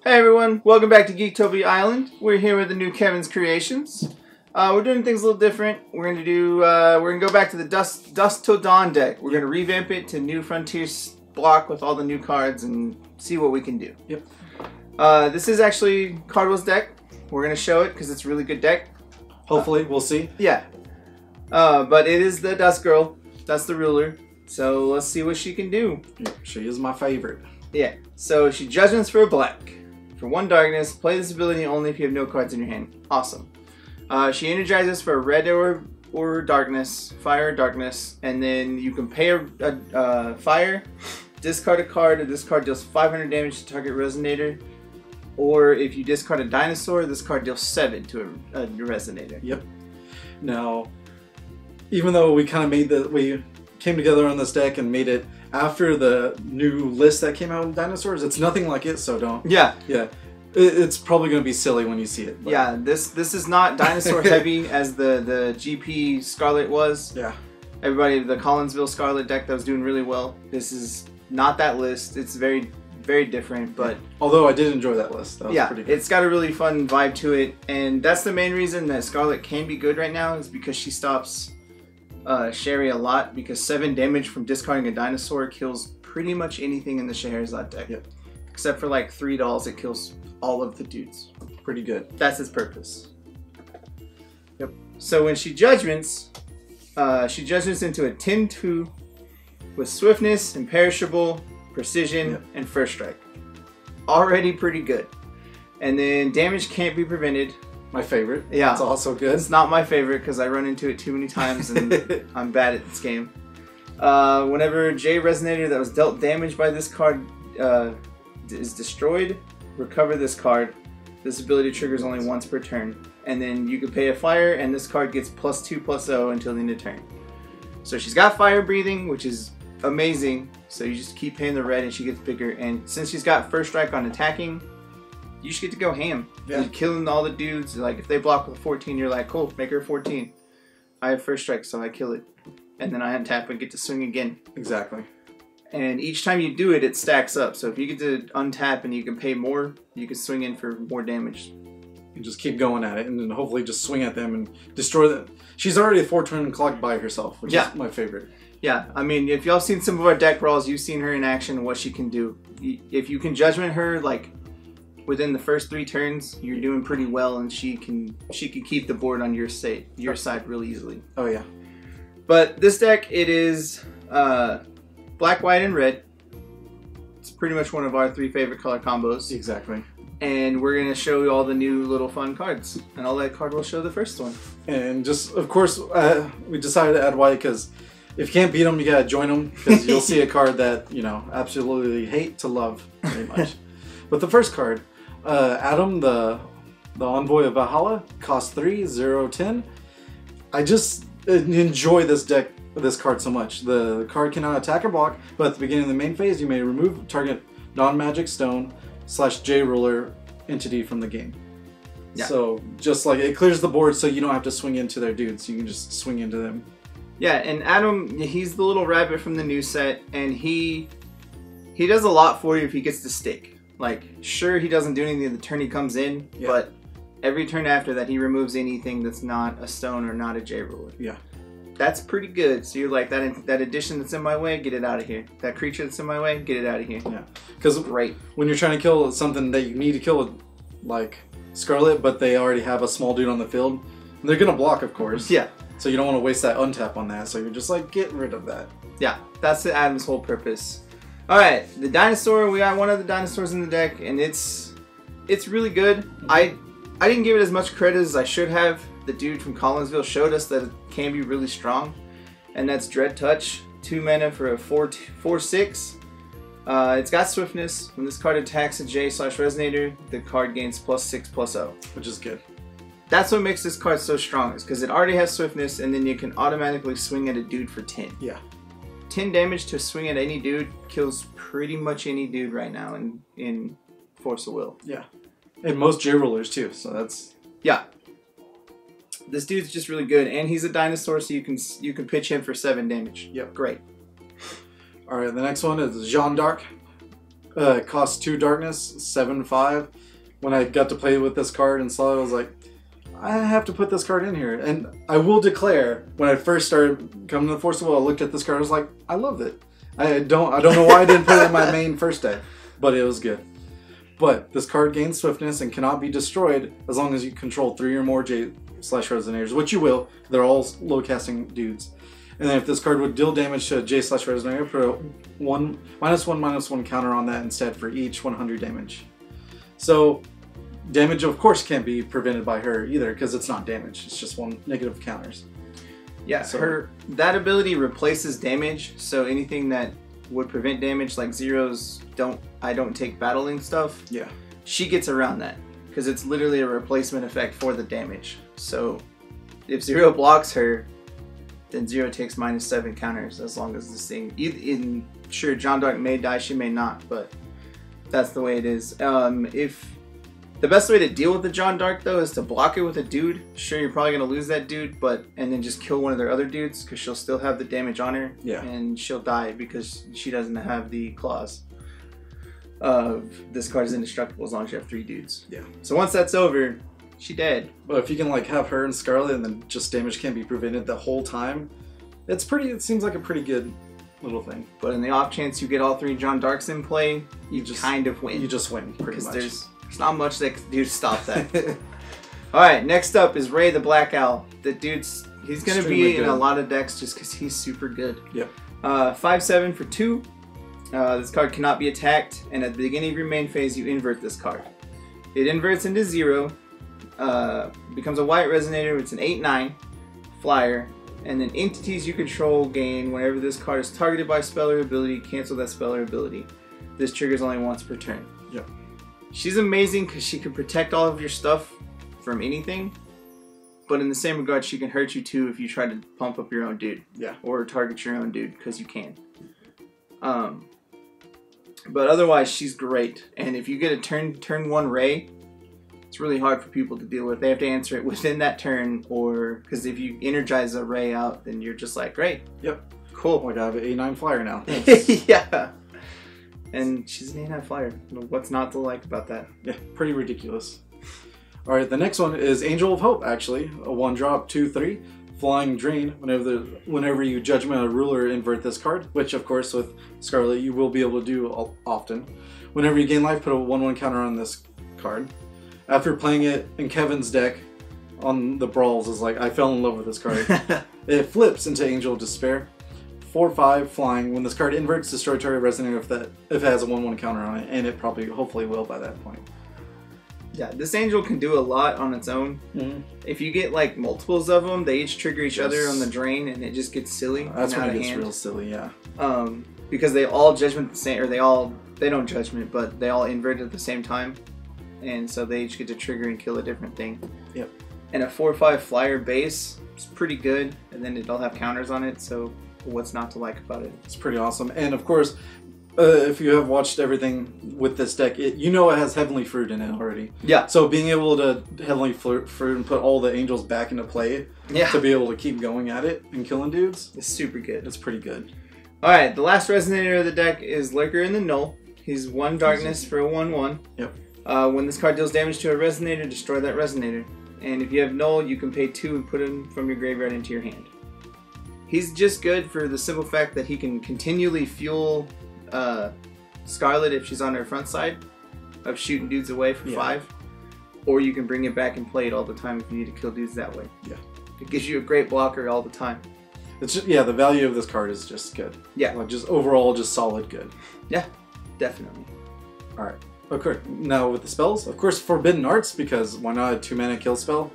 Hey everyone, welcome back to Geektopia Island. We're here with the new Kevin's Kreations. We're doing things a little different. We're gonna go back to the Dusk Till Dawn deck. We're gonna revamp it to New Frontiers block with all the new cards and see what we can do. Yep. This is actually Cardwell's deck. We're gonna show it because it's a really good deck. Hopefully, we'll see. Yeah. But it is the Dusk Girl. That's the ruler. So let's see what she can do. She is my favorite. Yeah. So she judgments for a black. For 1 darkness, play this ability only if you have no cards in your hand. Awesome. She energizes for red or darkness, fire or darkness, and then you can pay a fire, discard a card, and this card deals 500 damage to target resonator. Or if you discard a dinosaur, this card deals 7 to a resonator. Yep. Now, even though we kind of we came together on this deck and made it after the new list that came out with dinosaurs, it's nothing like it, so don't. Yeah. Yeah. It's probably going to be silly when you see it. But. Yeah, this is not dinosaur heavy as the GP Scarlet was. Yeah. Everybody, the Collinsville Scarlet deck that was doing really well. This is not that list. It's very, very different, but... Although I did enjoy that list. That was pretty good. It's got a really fun vibe to it, and that's the main reason that Scarlet can be good right now is because she stops Sherry a lot, because 7 damage from discarding a dinosaur kills pretty much anything in the Scheherazade deck. Yep. Except for like 3 dolls, it kills all of the dudes. Pretty good. That's its purpose. Yep. So when she judgments into a 10-2 with swiftness, imperishable, precision, and first strike. Already pretty good. And then damage can't be prevented. My favorite. Yeah. It's also good. It's not my favorite because I run into it too many times and I'm bad at this game. Whenever J Resonator that was dealt damage by this card is destroyed, recover this card. This ability triggers only once per turn. And then you can pay a fire and this card gets +2/+0 until the end of turn. So she's got fire breathing, which is amazing. So you just keep paying the red and she gets bigger. And since she's got first strike on attacking, you just get to go ham. Yeah. You're killing all the dudes. Like if they block with a 14, you're like, cool, make her 14. I have first strike, so I kill it. And then I untap and get to swing again. Exactly. And each time you do it, it stacks up. So if you get to untap and you can pay more, you can swing in for more damage. You just keep going at it and then hopefully just swing at them and destroy them. She's already a 4-turn clock by herself, which is my favorite. Yeah, I mean, if y'all seen some of our deck brawls, you've seen her in action and what she can do. If you can judgment her, like, within the first 3 turns, you're doing pretty well, and she can keep the board on your side really easily. Oh yeah. But this deck, it is black, white, and red. It's pretty much one of our 3 favorite color combos. Exactly. And we're gonna show you all the new little fun cards, and I'll let Cardwell show the first one. And just of course, we decided to add white because if you can't beat them, you gotta join them because you'll see a card that you know absolutely hate to love very much. But the first card. Adam, the Envoy of Valhalla, costs 3, 0, 10. I just enjoy this card so much. The card cannot attack or block, but at the beginning of the main phase, you may remove target non-magic stone / J ruler entity from the game. Yeah. So just like it clears the board, so you don't have to swing into their dudes. You can just swing into them. Yeah, and Adam, he's the little rabbit from the new set, and he does a lot for you if he gets to stick. Like, sure, he doesn't do anything the turn he comes in, but every turn after that, he removes anything that's not a stone or not a J ruler. Yeah. That's pretty good. So you're like, that addition that's in my way, get it out of here. That creature that's in my way, get it out of here. Yeah. Because when you're trying to kill something that you need to kill, like Scarlet, but they already have a small dude on the field, they're going to block, of course. Yeah. So you don't want to waste that untap on that. So you're just like, get rid of that. Yeah. That's Adam's whole purpose. Alright, the dinosaur, we got one of the dinosaurs in the deck, and it's really good. I didn't give it as much credit as I should have. The dude from Collinsville showed us that it can be really strong, and that's Dread Touch. 2 mana for a 4/6. It's got swiftness. When this card attacks a J / Resonator, the card gains +6/+0. Which is good. That's what makes this card so strong, is because it already has swiftness, and then you can automatically swing at a dude for 10. Yeah. 10 damage to swing at any dude kills pretty much any dude right now in Force of Will. Yeah. And most J rulers too, so that's... Yeah. This dude's just really good, and he's a dinosaur, so you can pitch him for 7 damage. Yep. Great. Alright, the next one is Jeanne d'Arc. Costs 2 darkness, 7/5. When I got to play with this card and saw it, I was like, I have to put this card in here. And I will declare, when I first started coming to the Force of Will, I looked at this card, I was like, I loved it. I don't know why I didn't put it in my main first deck, but it was good. But this card gains swiftness and cannot be destroyed as long as you control 3 or more J/Resonators, which you will. They're all low casting dudes. And then if this card would deal damage to a J/Resonator, put a -1/-1 counter on that instead for each 100 damage. So damage, of course, can't be prevented by her either because it's not damage. It's just 1 negative counters. Yeah, so that ability replaces damage. So anything that would prevent damage, like Zero's I don't take battling stuff. Yeah, she gets around that because it's literally a replacement effect for the damage. So if Zero blocks her, then Zero takes -7 counters as long as this thing. Sure, Jeanne d'Arc may die, she may not, but that's the way it is. The best way to deal with the Jeanne d'Arc though is to block it with a dude. Sure, you're probably gonna lose that dude, and then just kill one of their other dudes because she'll still have the damage on her. Yeah, and she'll die because she doesn't have the claws. This card is indestructible as long as you have 3 dudes. Yeah. So once that's over, she dead. But if you can like have her and Scarlet and then just damage can't be prevented the whole time, it seems like a pretty good little thing. But in the off chance you get all 3 Jeanne d'Arcs in play, you just kind of win. You just win pretty much. There's not much they can do to stop that. Alright, next up is Ray the Black Owl. The dude's he's gonna be in a lot of decks just because he's super good. Yep. 5/7 for 2. This card cannot be attacked, and at the beginning of your main phase you invert this card. It inverts into 0, becomes a white resonator. It's an 8/9 flyer, and then entities you control gain whenever this card is targeted by spell or ability, cancel that spell or ability. This triggers only once per turn. Yep. She's amazing because she can protect all of your stuff from anything, but in the same regard she can hurt you too if you try to pump up your own dude. Yeah. Or target your own dude, because you can. But otherwise she's great, and if you get a turn 1 Ray, it's really hard for people to deal with. They have to answer it within that turn, or because if you energize a Ray out, then you're just like, great. Yep. Cool. Like I have an 8/9 flyer now. Yeah. And she's an 8/9 flyer. What's not to like about that? Yeah, pretty ridiculous. Alright, the next one is Angel of Hope, actually. A 1-drop, 2/3. Flying Drain. Whenever you Judgment a Ruler, invert this card. Which, of course, with Scarlet, you will be able to do often. Whenever you gain life, put a 1/1 counter on this card. After playing it in Kevin's deck on the Brawls, is like, I fell in love with this card. It flips into Angel of Despair. 4/5 flying. When this card inverts, destroy target resonator if it has a 1/1 counter on it, and it hopefully will by that point. Yeah, this angel can do a lot on its own. Mm-hmm. If you get like multiples of them, they each trigger each other on the drain, and it just gets silly. That's when out it of gets hand. real silly, yeah. Because they all judgment the same, or they don't judgment, but they all invert at the same time, and so they each get to trigger and kill a different thing. Yep. And a 4/5 flyer base is pretty good, and then it'll have counters on it. So what's not to like about it? It's pretty awesome, and of course. If you have watched everything with this deck, you know it has Heavenly Fruit in it already. Yeah. So being able to Heavenly Fruit and put all the angels back into play to be able to keep going at it and killing dudes, it's super good. It's pretty good. Alright, the last Resonator of the deck is Lurker in the Null. He's 1 darkness for a 1/1. Yep. When this card deals damage to a Resonator, destroy that Resonator. And if you have Null, you can pay 2 and put him from your graveyard into your hand. He's just good for the simple fact that he can continually fuel Scarlet if she's on her front side of shooting dudes away for 5, or you can bring it back and play it all the time if you need to kill dudes that way. Yeah, it gives you a great blocker all the time. It's just, the value of this card is just good. Yeah, like just overall just solid good. Yeah, definitely. All right, okay. Now with the spells, of course, Forbidden Arts, because why not a 2-mana kill spell?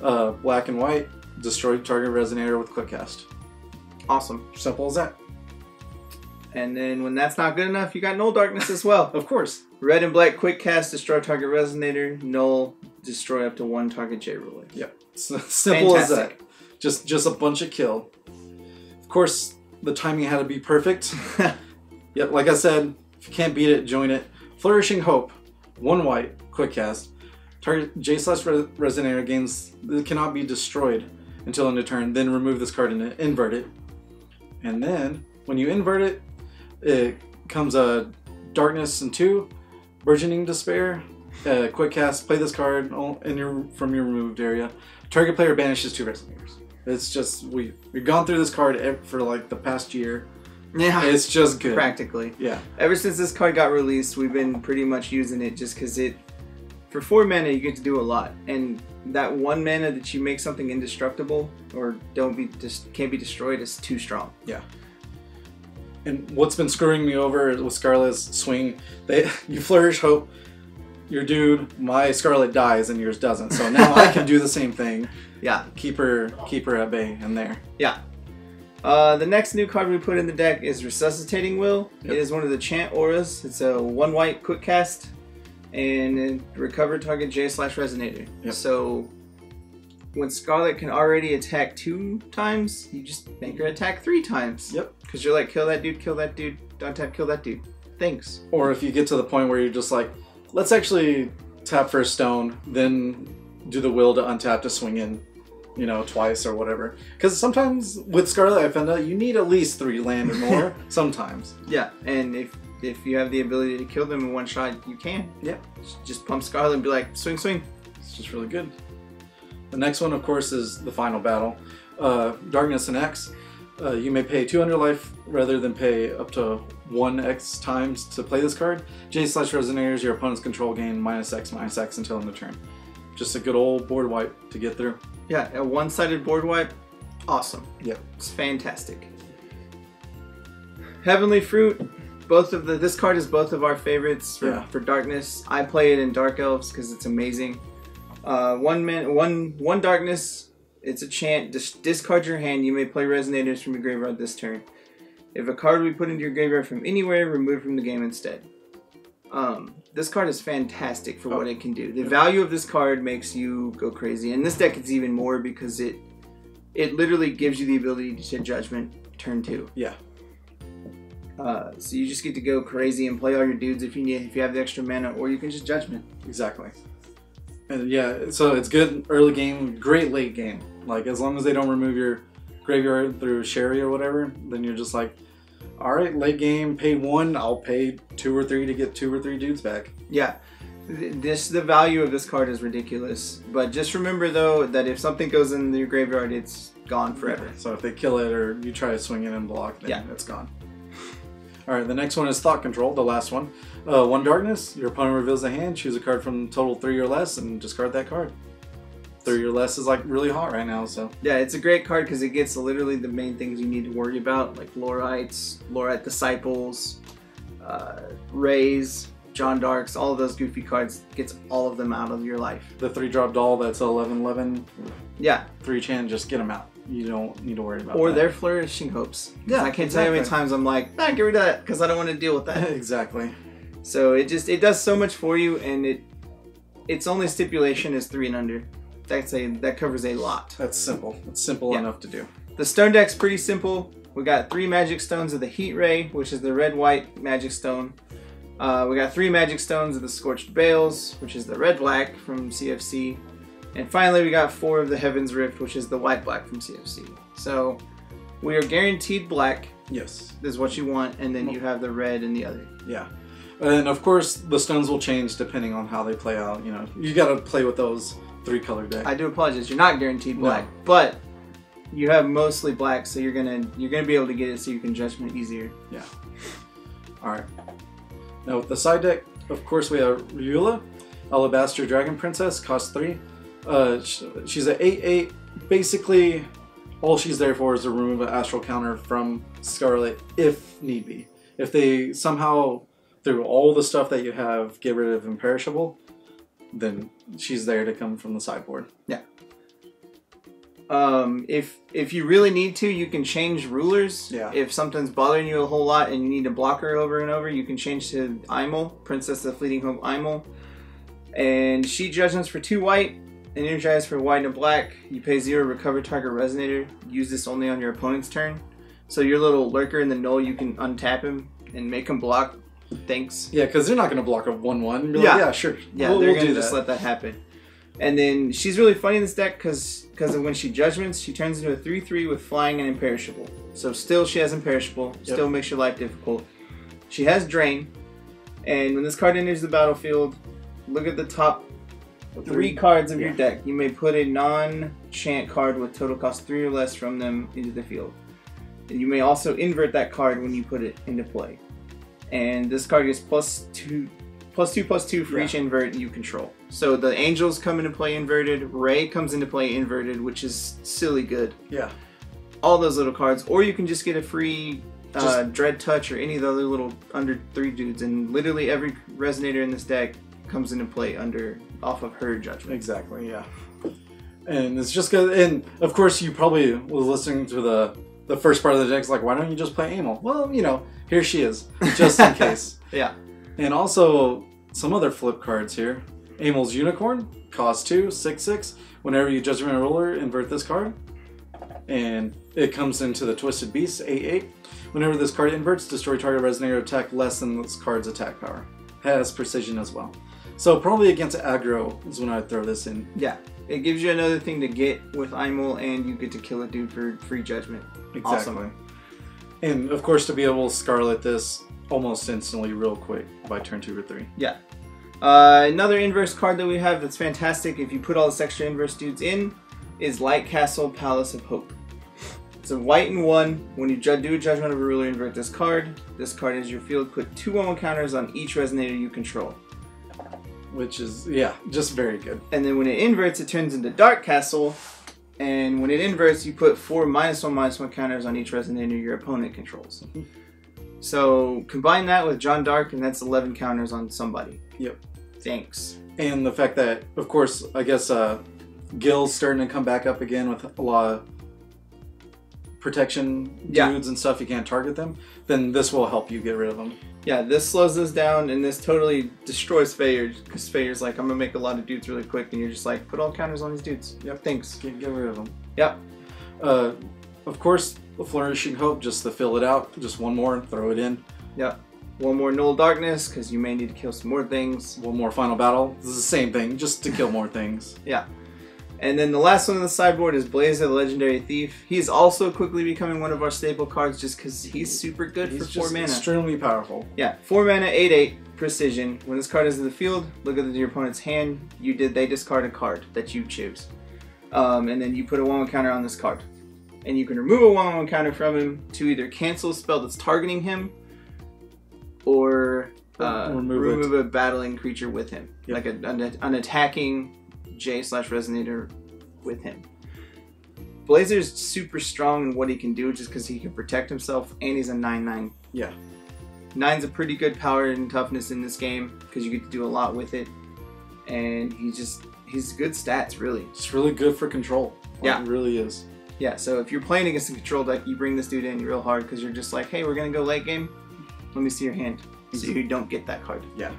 Black and white, destroy target resonator with quick cast. Awesome, simple as that. And then when that's not good enough, you got Null Darkness as well. Of course. Red and black quick cast, destroy target resonator. Null, destroy up to 1 target J ruler. Yep. Simple as that. Just a bunch of kill. Of course, the timing had to be perfect. Yep, like I said, if you can't beat it, join it. Flourishing Hope, 1 white, quick cast. Target J/Resonator gains, it cannot be destroyed until end of turn. Then remove this card and invert it. And then, when you invert it, it comes a Darkness and 2, Burgeoning Despair. Quick cast, play this card from your removed area. Target player banishes 2 Resonators. It's just, we've gone through this card for like the past year. Yeah. It's just good. Practically. Yeah. Ever since this card got released, we've been pretty much using it just because for 4 mana, you get to do a lot. And that 1 mana that you make something indestructible or can't be destroyed is too strong. Yeah. And what's been screwing me over with Scarlet's swing, you flourish hope, your dude, my Scarlet dies and yours doesn't. So now I can do the same thing. Yeah. Keep her at bay in there. Yeah. The next new card we put in the deck is Resuscitating Will. Yep. It is one of the Chant auras. It's a 1 white quick cast and recover target J/Resonator. Yep. So when Scarlet can already attack 2 times, you just make her attack 3 times. Yep. Because you're like, kill that dude, don't tap, kill that dude. Thanks. Or if you get to the point where you're just like, let's actually tap for a stone, then do the will to untap to swing in, you know, twice or whatever. Because sometimes with Scarlet, I found out you need at least 3 land or more. Sometimes. Yeah, and if you have the ability to kill them in 1 shot, you can. Yeah. Just pump Scarlet and be like, swing, swing. It's just really good. The next one, of course, is the final battle. Darkness and X. You may pay 200 life rather than pay up to 1x times to play this card. J/Resonators, your opponent's control gain -X until end of turn. Just a good old board wipe to get through. Yeah, a 1-sided board wipe, awesome. Yep. It's fantastic. Heavenly Fruit, this card is both of our favorites for Darkness. I play it in Dark Elves because it's amazing. 1 Darkness, it's a chant. Discard your hand. You may play Resonators from your graveyard this turn. If a card we put into your graveyard from anywhere, remove from the game instead. This card is fantastic for what it can do. The value of this card makes you go crazy. In this deck, it's even more because it literally gives you the ability to Judgment turn 2. Yeah. So you just get to go crazy and play all your dudes if you have the extra mana, or you can just Judgment. Exactly. And yeah, so it's good early game, great late game. Like, as long as they don't remove your graveyard through Sherry or whatever, then you're just like, alright, late game, pay 1, I'll pay 2 or 3 to get 2 or 3 dudes back. Yeah. The value of this card is ridiculous. But just remember, though, that if something goes in your graveyard, it's gone forever. Yeah. So if they kill it or you try to swing in and block, then it's gone. Alright, the next one is Thought Control, the last one. 1 Darkness, your opponent reveals a hand, choose a card from total 3 or less, and discard that card. 3 or less is like really hot right now, so. Yeah, it's a great card because it gets literally the main things you need to worry about, like Lorite Disciples, Rays, John Darks, all of those goofy cards, gets all of them out of your life. The 3-drop doll that's 11/11. Yeah. 3 chan, just get them out. You don't need to worry about or that. their Flourishing Hopes. Yeah, I can't tell you how many times I'm like, get rid of that because I don't want to deal with that. Exactly. So it does so much for you, and its only stipulation is 3 and under. That covers a lot. That's simple. It's simple enough to do. The stone deck's pretty simple. We got 3 Magic Stones of the Heat Ray, which is the red-white Magic Stone. We got 3 Magic Stones of the Scorched Bales, which is the red-black from CFC. And finally, we got 4 of the Heaven's Rift, which is the white-black from CFC. So we are guaranteed black. Yes. Is what you want, and then you have the red and the other. Yeah. And of course, the stones will change depending on how they play out. You know, you got to play with those 3-color decks. I do apologize. You're not guaranteed black, but you have mostly black, so you're gonna be able to get it so you can Judgment easier. Yeah. All right. Now with the side deck, of course, we have Ryula, Alabaster Dragon Princess, cost 3. She's an 8/8. Basically, all she's there for is to remove an astral counter from Scarlet if need be. If they somehow, through all the stuff that you have, get rid of Imperishable, then she's there to come from the sideboard. Yeah. If you really need to, you can change rulers. Yeah. If something's bothering you a whole lot and you need to block her over and over, you can change to Imel, Princess of Fleeting Hope Imel. And she Judgments for 2 white, Energize for white and black. You pay 0, recover target Resonator. Use this only on your opponent's turn. So your little Lurker in the Null, you can untap him and make him block. Thanks. Yeah, because they're not going to block a 1/1. Yeah. Like, yeah, sure. Yeah, they're going to just let that happen. And then she's really funny in this deck because of when she Judgments, she turns into a 3/3 with flying and Imperishable. So still she has Imperishable, still makes your life difficult. She has Drain, And when this card enters the battlefield, look at the top 3 cards of your deck. You may put a non-chant card with total cost 3 or less from them into the field. And you may also invert that card when you put it into play. And this card gets +2/+2 for each invert you control. So the Angels come into play inverted, Ray comes into play inverted, which is silly good. Yeah. All those little cards. Or you can just get a free Dread Touch or any of the other little under 3 dudes. And literally every Resonator in this deck comes into play off of her judgment. Exactly, yeah. And it's just good. And of course you probably was listening to the first part of the deck, it's like, why don't you just play Amel? Well, you know, here she is, just in case. Yeah. And also, some other flip cards here. Amel's Unicorn, cost 2, 6/6. Whenever you Judgment Ruler, invert this card. And it comes into the Twisted Beast, 8/8. Whenever this card inverts, destroy target Resonator attack less than this card's attack power. Has precision as well. So probably against aggro is when I'd throw this in. Yeah. It gives you another thing to get with Imel, and you get to kill a dude for free judgment. Exactly. Awesome. And of course, to be able to Scarlet this almost instantly, real quick, by turn 2 or 3. Yeah. Another inverse card that we have that's fantastic, if you put all this extra inverse dudes in, is Light Castle, Palace of Hope. It's a white and 1. When you do a Judgment of a Ruler, invert this card. This card is your field. Put 2/1/1 counters on each Resonator you control. Which is, yeah, just very good. And then when it inverts, it turns into Dark Castle. And when it inverts, you put 4 -1/-1 counters on each Resonator your opponent controls. So combine that with Jeanne d'Arc, and that's 11 counters on somebody. Yep. Thanks. And the fact that, of course, I guess Gil's starting to come back up again with a lot of protection dudes and stuff. You can't target them. Then this will help you get rid of them. Yeah, this slows this down, and this totally destroys Fayard, because Fayard's like, I'm gonna make a lot of dudes really quick, and you're just like, put all counters on these dudes. Yep, thanks. Get rid of them. Yep. Of course, the Flourishing Hope, just to fill it out. Just one more, throw it in. Yep. One more Null Darkness, because you may need to kill some more things. One more Final Battle. This is the same thing, just to kill more things. Yeah. And then the last one on the sideboard is Bales, the Legendary Thief. He's also quickly becoming one of our staple cards just because he's super good for 4 mana. Extremely powerful. Yeah, 4 mana, 8/8, precision. When this card is in the field, look at your opponent's hand. They discard a card that you choose. And then you put a 1/1 counter on this card. And you can remove a 1/1 counter from him to either cancel a spell that's targeting him or remove a battling creature with him. Yep. Like an attacking J/Resonator with him. Blazer's super strong in what he can do just because he can protect himself, and he's a 9/9. Yeah. 9's a pretty good power and toughness in this game because you get to do a lot with it. And he's good stats, really. It's really good for control. Yeah. It really is. Yeah, so if you're playing against a control deck, you bring this dude in real hard because you're just like, hey, we're going to go late game. Let me see your hand. So you don't get that card. Yeah.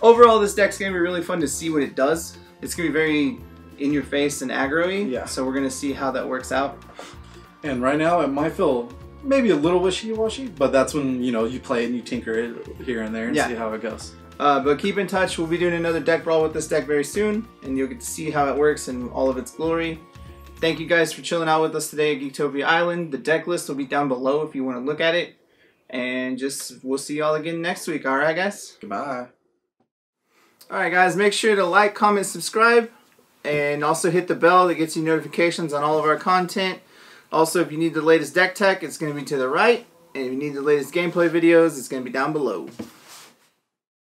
Overall, this deck's going to be really fun to see what it does. It's going to be very in your face and aggro-y. Yeah. So we're going to see how that works out. And right now, it might feel maybe a little wishy-washy, but that's when, you know, you play it and you tinker it here and there and see how it goes. But keep in touch. We'll be doing another deck brawl with this deck very soon, and you'll get to see how it works in all of its glory. Thank you guys for chilling out with us today at Geektopia Island. The deck list will be down below if you want to look at it. And we'll see y'all again next week. All right, guys? Goodbye. All right, guys. Make sure to like, comment, subscribe, and also hit the bell that gets you notifications on all of our content. Also, if you need the latest deck tech, it's going to be to the right. And if you need the latest gameplay videos, it's going to be down below.